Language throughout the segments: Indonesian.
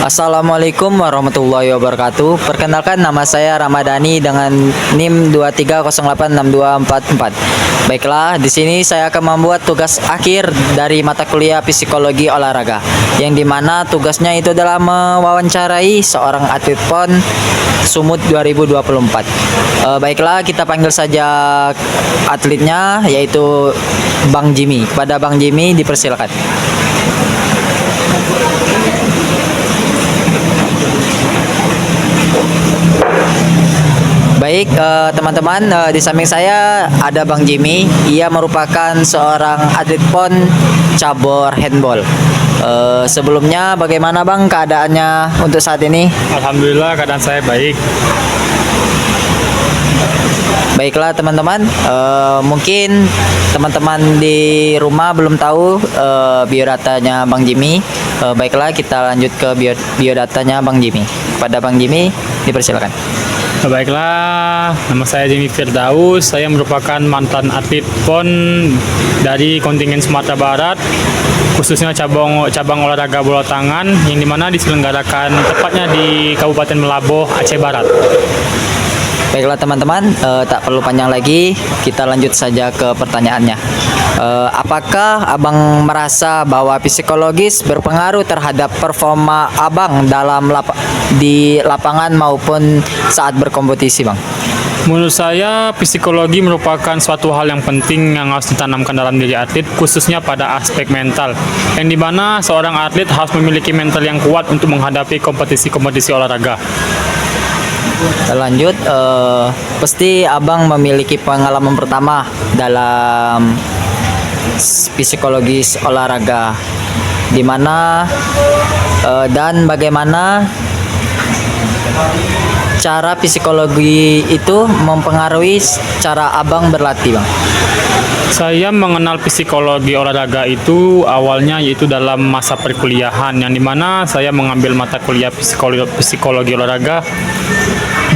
Assalamualaikum warahmatullahi wabarakatuh. Perkenalkan, nama saya Ramadhani dengan NIM 23086244. Baiklah, di sini saya akan membuat tugas akhir dari mata kuliah psikologi olahraga, yang dimana tugasnya itu adalah mewawancarai seorang atlet PON Sumut 2024. Baiklah, kita panggil saja atletnya, yaitu Bang Jimmy. Kepada Bang Jimmy dipersilakan. Baik, teman-teman, di samping saya ada Bang Jimmy. Ia merupakan seorang atlet PON cabur handball. Sebelumnya bagaimana Bang keadaannya untuk saat ini? Alhamdulillah, keadaan saya baik. Baiklah teman-teman, mungkin teman-teman di rumah belum tahu biodatanya Bang Jimmy. Baiklah, kita lanjut ke biodatanya Bang Jimmy. Pada Bang Jimmy dipersilakan. Baiklah, nama saya Jimmy Firdaus. Saya merupakan mantan atlet PON dari kontingen Sumatera Barat, khususnya cabang olahraga bola tangan, yang dimana diselenggarakan tepatnya di Kabupaten Melaboh, Aceh Barat. Baiklah teman-teman, tak perlu panjang lagi, kita lanjut saja ke pertanyaannya. Apakah Abang merasa bahwa psikologis berpengaruh terhadap performa Abang di lapangan maupun saat berkompetisi, Bang? Menurut saya, psikologi merupakan suatu hal yang penting yang harus ditanamkan dalam diri atlet, khususnya pada aspek mental, yang dimana seorang atlet harus memiliki mental yang kuat untuk menghadapi kompetisi-kompetisi olahraga. Lanjut, pasti Abang memiliki pengalaman pertama dalam psikologis olahraga, di mana dan bagaimana cara psikologi itu mempengaruhi cara Abang berlatih, Bang? Saya mengenal psikologi olahraga itu awalnya yaitu dalam masa perkuliahan, yang dimana saya mengambil mata kuliah psikologi olahraga,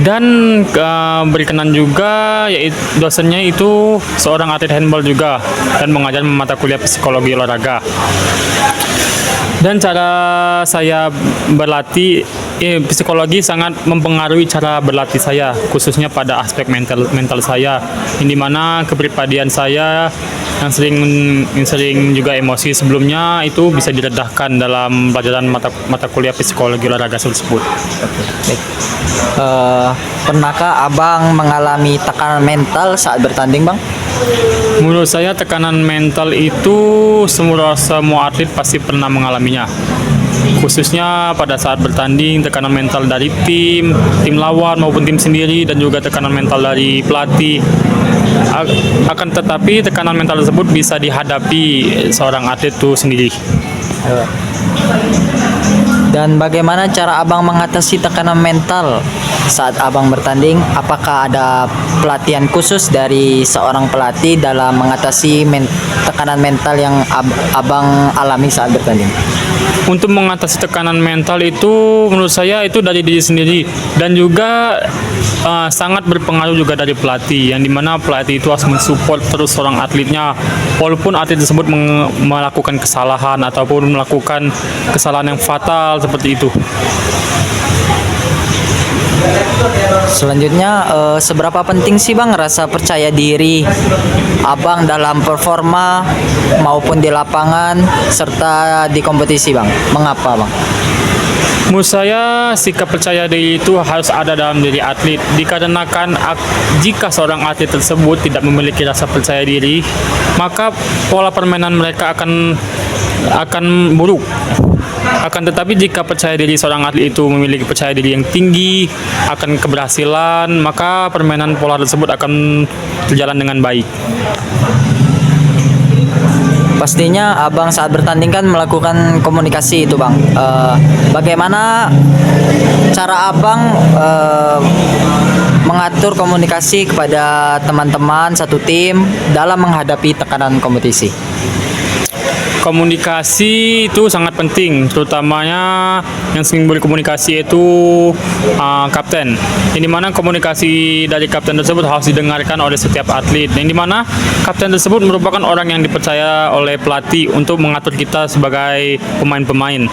dan berkenan juga yaitu dosennya itu seorang atlet handball juga dan mengajar mata kuliah psikologi olahraga. Dan cara saya berlatih, psikologi sangat mempengaruhi cara berlatih saya, khususnya pada aspek mental saya, yang dimana kepribadian saya yang sering juga emosi sebelumnya itu bisa diredahkan dalam pelajaran mata kuliah psikologi olahraga tersebut. Baik. Pernahkah Abang mengalami tekanan mental saat bertanding, Bang? Menurut saya tekanan mental itu semua atlet pasti pernah mengalaminya, khususnya pada saat bertanding. Tekanan mental dari tim lawan maupun tim sendiri, dan juga tekanan mental dari pelatih. Akan tetapi tekanan mental tersebut bisa dihadapi seorang atlet itu sendiri. Dan bagaimana cara Abang mengatasi tekanan mental saat Abang bertanding? Apakah ada pelatihan khusus dari seorang pelatih dalam mengatasi tekanan mental yang Abang alami saat bertanding? Untuk mengatasi tekanan mental itu menurut saya itu dari diri sendiri, dan juga sangat berpengaruh juga dari pelatih, yang dimana pelatih itu harus mensupport terus seorang atletnya walaupun atlet tersebut melakukan kesalahan ataupun melakukan kesalahan yang fatal seperti itu. Selanjutnya, seberapa penting sih Bang rasa percaya diri Abang dalam performa maupun di lapangan serta di kompetisi, Bang? Mengapa, Bang? Menurut saya, sikap percaya diri itu harus ada dalam diri atlet, dikarenakan jika seorang atlet tersebut tidak memiliki rasa percaya diri, maka pola permainan mereka akan buruk. Akan tetapi jika percaya diri seorang atlet itu memiliki percaya diri yang tinggi akan keberhasilan, maka permainan pola tersebut akan berjalan dengan baik. Pastinya Abang saat bertanding kan melakukan komunikasi itu, Bang. Bagaimana cara Abang mengatur komunikasi kepada teman-teman satu tim dalam menghadapi tekanan kompetisi? Komunikasi itu sangat penting, terutamanya yang sering berkomunikasi itu kapten. Yang dimana komunikasi dari kapten tersebut harus didengarkan oleh setiap atlet. Yang dimana kapten tersebut merupakan orang yang dipercaya oleh pelatih untuk mengatur kita sebagai pemain-pemain.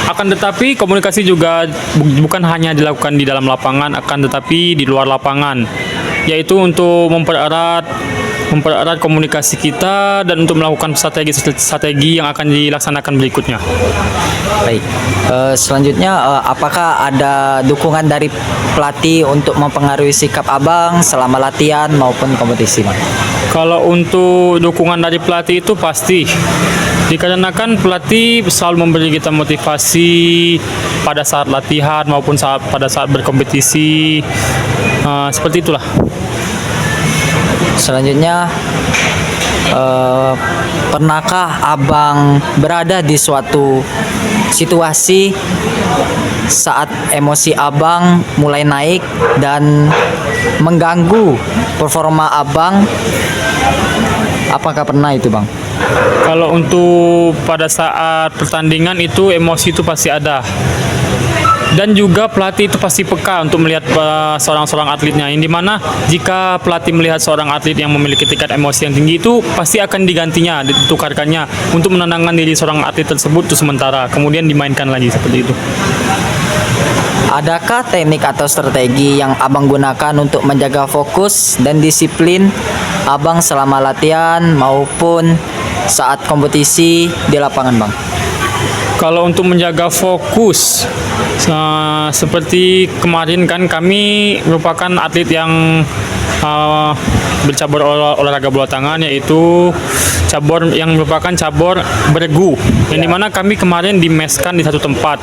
Akan tetapi komunikasi juga bukan hanya dilakukan di dalam lapangan, akan tetapi di luar lapangan, yaitu untuk mempererat komunikasi kita dan untuk melakukan strategi yang akan dilaksanakan berikutnya. Baik. Selanjutnya, apakah ada dukungan dari pelatih untuk mempengaruhi sikap Abang selama latihan maupun kompetisi, Bang? Kalau untuk dukungan dari pelatih itu pasti, dikarenakan pelatih selalu memberi kita motivasi pada saat latihan maupun pada saat berkompetisi, seperti itulah. Selanjutnya, pernahkah Abang berada di suatu situasi saat emosi Abang mulai naik dan mengganggu performa Abang? Apakah pernah itu, Bang? Kalau untuk pada saat pertandingan itu emosi itu pasti ada. Dan juga pelatih itu pasti peka untuk melihat seorang atletnya. Yang dimana jika pelatih melihat seorang atlet yang memiliki tingkat emosi yang tinggi itu pasti akan digantinya, ditukarkannya untuk menenangkan diri seorang atlet tersebut itu sementara. Kemudian dimainkan lagi seperti itu. Adakah teknik atau strategi yang Abang gunakan untuk menjaga fokus dan disiplin Abang selama latihan maupun saat kompetisi di lapangan, Bang? Kalau untuk menjaga fokus, seperti kemarin kan kami merupakan atlet yang bercabur olahraga bola tangan, yaitu cabur yang merupakan cabur bergu, yang dimana kami kemarin dimeskan di satu tempat,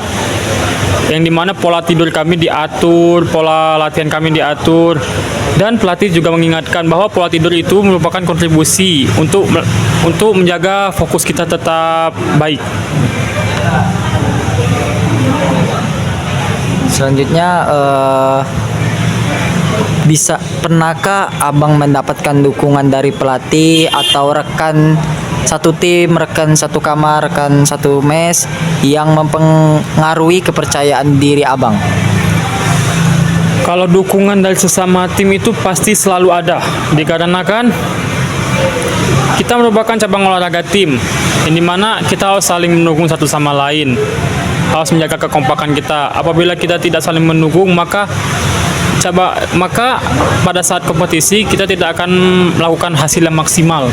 yang dimana pola tidur kami diatur, pola latihan kami diatur, dan pelatih juga mengingatkan bahwa pola tidur itu merupakan kontribusi untuk menjaga fokus kita tetap baik. Selanjutnya, pernahkah Abang mendapatkan dukungan dari pelatih atau rekan satu tim, rekan satu kamar, rekan satu mes yang mempengaruhi kepercayaan diri Abang? Kalau dukungan dari sesama tim itu pasti selalu ada, dikarenakan kita merupakan cabang olahraga tim, yang dimana kita harus saling mendukung satu sama lain, harus menjaga kekompakan kita. Apabila kita tidak saling mendukung, maka pada saat kompetisi kita tidak akan melakukan hasil yang maksimal.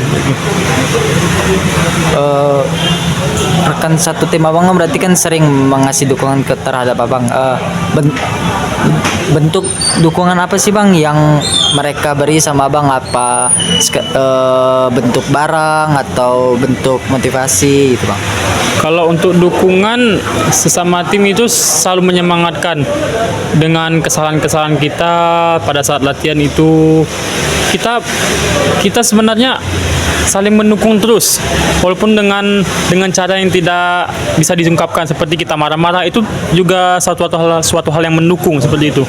Rekan satu tim Abang berarti kan sering mengasih dukungan terhadap Abang. Bentuk dukungan apa sih, Bang, yang mereka beri sama Abang? Apa bentuk barang atau bentuk motivasi gitu, Bang? Kalau untuk dukungan sesama tim itu selalu menyemangatkan dengan kesalahan-kesalahan kita pada saat latihan itu. Kita sebenarnya saling mendukung terus, walaupun dengan cara yang tidak bisa diungkapkan, seperti kita marah-marah itu juga suatu hal yang mendukung seperti itu.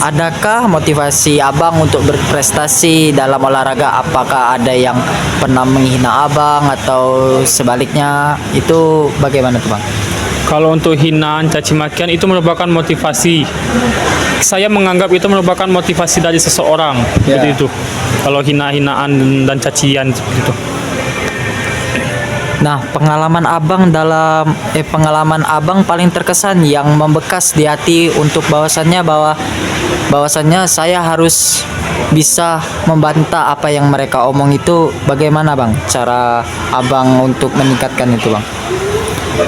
Adakah motivasi Abang untuk berprestasi dalam olahraga? Apakah ada yang pernah menghina Abang atau sebaliknya? Itu bagaimana tuh, Bang? Kalau untuk hinaan, caci makian itu merupakan motivasi. Saya menganggap itu merupakan motivasi dari seseorang, seperti itu. Kalau hina-hinaan dan cacian seperti itu. Nah, pengalaman Abang paling terkesan yang membekas di hati untuk bahwasannya saya harus bisa membantah apa yang mereka omong itu, bagaimana, Bang? Cara Abang untuk meningkatkan itu, Bang?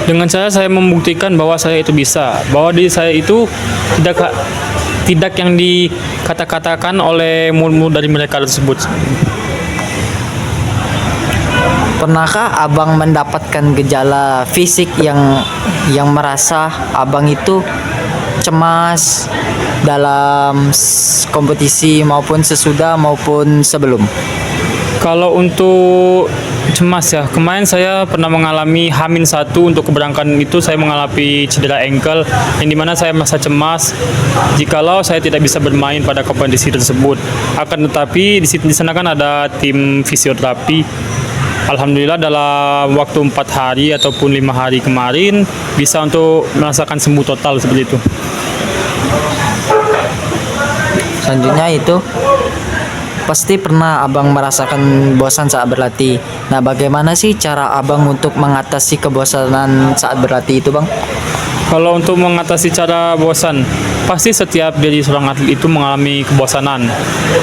Dengan saya membuktikan bahwa saya itu bisa, bahwa diri saya itu tidak yang dikatakan oleh mulut dari mereka tersebut. Pernahkah Abang mendapatkan gejala fisik yang merasa Abang itu cemas dalam kompetisi maupun sesudah maupun sebelum? Kalau untuk cemas ya. Kemarin saya pernah mengalami H-1 untuk keberangkatan itu, saya mengalami cedera ankle yang dimana saya merasa cemas jikalau saya tidak bisa bermain pada kompetisi tersebut. Akan tetapi di sana kan ada tim fisioterapi. Alhamdulillah dalam waktu 4 hari ataupun 5 hari kemarin bisa untuk merasakan sembuh total seperti itu. Selanjutnya itu pasti pernah abang merasakan bosan saat berlatih. Nah, bagaimana sih cara abang untuk mengatasi kebosanan saat berlatih itu, bang? Kalau untuk mengatasi cara bosan, pasti setiap diri seorang atlet itu mengalami kebosanan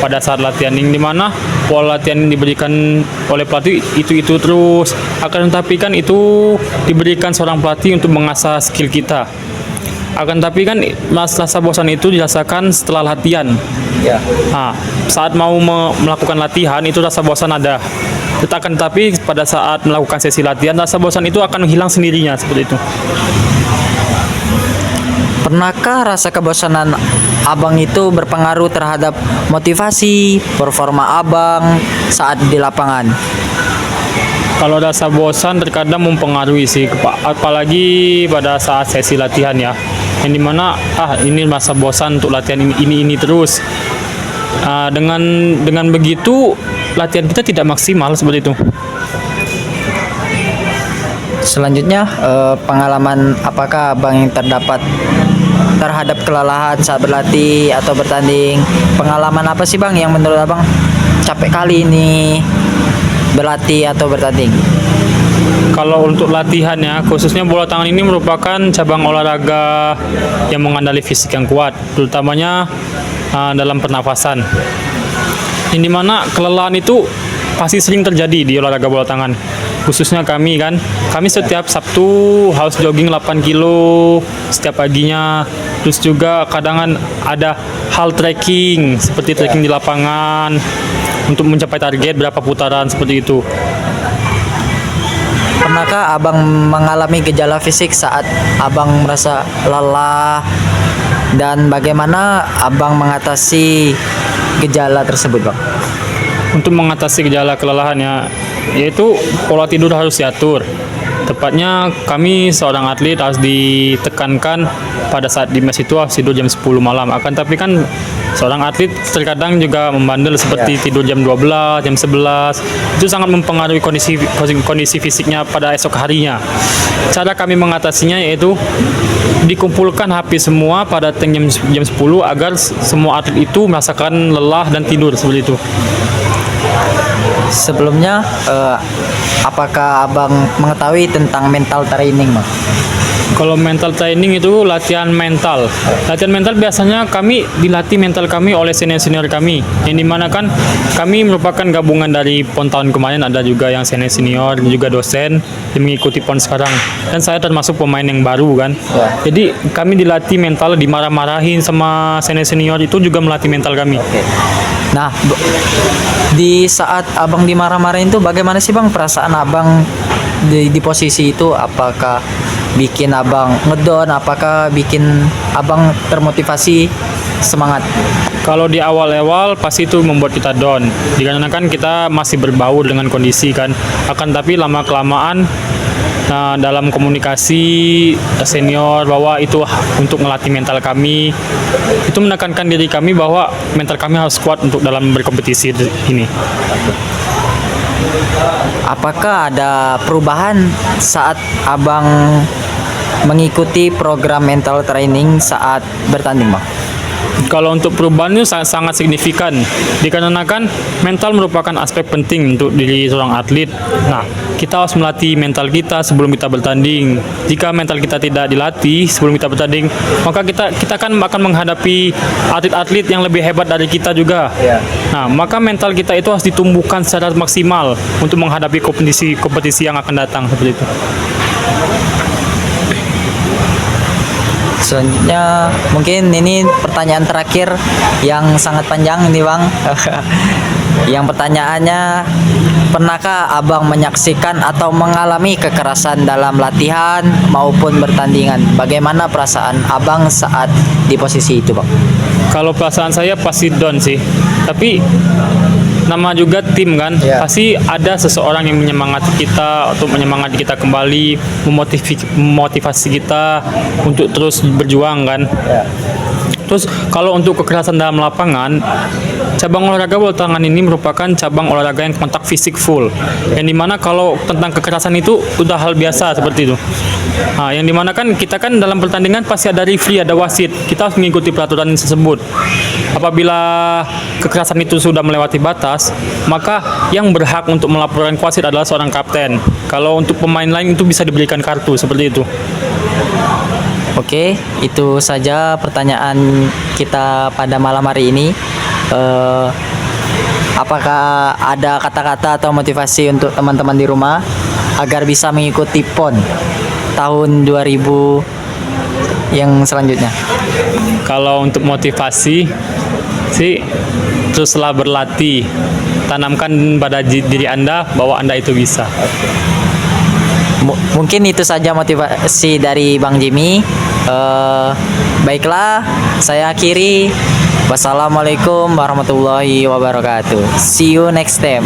pada saat latihan, yang dimana pola latihan yang diberikan oleh pelatih itu terus. Akan tetapi kan itu diberikan seorang pelatih untuk mengasah skill kita. Akan tetapi kan rasa bosan itu dirasakan setelah latihan. Ya. Nah, saat mau melakukan latihan itu rasa bosan ada. Akan tetapi pada saat melakukan sesi latihan rasa bosan itu akan hilang sendirinya seperti itu. Pernahkah rasa kebosanan abang itu berpengaruh terhadap motivasi, performa abang saat di lapangan? Kalau rasa bosan terkadang mempengaruhi sih, apalagi pada saat sesi latihan ya. Yang dimana ini masa bosan untuk latihan ini terus. Dengan begitu latihan kita tidak maksimal seperti itu. Selanjutnya, pengalaman apakah abang yang terdapat terhadap kelelahan saat berlatih atau bertanding? Pengalaman apa sih bang yang menurut abang capek kali ini berlatih atau bertanding? Kalau untuk latihan ya, khususnya bola tangan ini merupakan cabang olahraga yang mengandalkan fisik yang kuat, terutamanya dalam pernafasan. Yang dimana kelelahan itu pasti sering terjadi di olahraga bola tangan. Khususnya kami setiap Sabtu harus jogging 8 kilo setiap paginya. Terus juga kadang ada hal trekking, seperti trekking di lapangan untuk mencapai target berapa putaran seperti itu. Pernahkah abang mengalami gejala fisik saat abang merasa lelah, dan bagaimana abang mengatasi gejala tersebut, bang? Untuk mengatasi gejala kelelahan ya, yaitu pola tidur harus diatur. Tepatnya kami seorang atlet harus ditekankan pada saat di mes itu harus tidur jam 10 malam. Akan tapi kan seorang atlet terkadang juga membandel seperti tidur jam 12, jam 11. Itu sangat mempengaruhi kondisi fisiknya pada esok harinya. Cara kami mengatasinya yaitu dikumpulkan HP semua pada jam 10 agar semua atlet itu merasakan lelah dan tidur seperti itu. Sebelumnya, apakah abang mengetahui tentang mental training, bang? Kalau mental training itu latihan mental. Latihan mental biasanya kami dilatih mental kami oleh senior-senior kami. Yang dimana kan kami merupakan gabungan dari PON tahun kemarin, ada juga yang senior-senior, juga dosen yang mengikuti PON sekarang. Dan saya termasuk pemain yang baru kan. Ya. Jadi kami dilatih mental, dimarah-marahin sama senior-senior itu juga melatih mental kami. Oke. Nah, di saat abang dimarah-marahin itu bagaimana sih bang perasaan abang di posisi itu? Apakah bikin abang ngedon? Apakah bikin abang termotivasi semangat? Kalau di awal-awal pasti itu membuat kita down, dikarenakan kita masih berbaur dengan kondisi kan. Akan tapi lama-kelamaan dalam komunikasi senior bahwa itu untuk melatih mental kami, itu menekankan diri kami bahwa mental kami harus kuat untuk dalam berkompetisi ini. Apakah ada perubahan saat abang mengikuti program mental training saat bertanding, bang? Kalau untuk perubahan itu sangat signifikan, dikarenakan mental merupakan aspek penting untuk diri seorang atlet. Nah, kita harus melatih mental kita sebelum kita bertanding. Jika mental kita tidak dilatih sebelum kita bertanding, maka kita kan akan menghadapi atlet-atlet yang lebih hebat dari kita juga. Ya. Nah, maka mental kita itu harus ditumbuhkan secara maksimal untuk menghadapi kompetisi yang akan datang seperti itu. Selanjutnya mungkin ini pertanyaan terakhir yang sangat panjang ini, bang. Yang pertanyaannya, pernahkah abang menyaksikan atau mengalami kekerasan dalam latihan maupun bertandingan? Bagaimana perasaan abang saat di posisi itu, bang? Kalau perasaan saya pasti down sih, tapi nama juga tim kan, Ya. pasti ada seseorang yang menyemangati kita untuk menyemangati kita kembali, memotivasi kita untuk terus berjuang kan. Ya. Terus kalau untuk kekerasan dalam lapangan, cabang olahraga bola tangan ini merupakan cabang olahraga yang kontak fisik full. Yang dimana kalau tentang kekerasan itu udah hal biasa seperti itu. Nah, yang dimana kan kita kan dalam pertandingan pasti ada referee, ada wasit. Kita harus mengikuti peraturan tersebut. Apabila kekerasan itu sudah melewati batas, maka yang berhak untuk melaporkan ke wasit adalah seorang kapten. Kalau untuk pemain lain itu bisa diberikan kartu seperti itu. Oke, itu saja pertanyaan kita pada malam hari ini. Apakah ada kata-kata atau motivasi untuk teman-teman di rumah agar bisa mengikuti PON tahun 2000 yang selanjutnya? Kalau untuk motivasi sih, teruslah berlatih. Tanamkan pada diri Anda bahwa Anda itu bisa. Mungkin itu saja motivasi dari Bang Jimmy. Baiklah, saya akhiri. Wassalamualaikum warahmatullahi wabarakatuh. See you next time.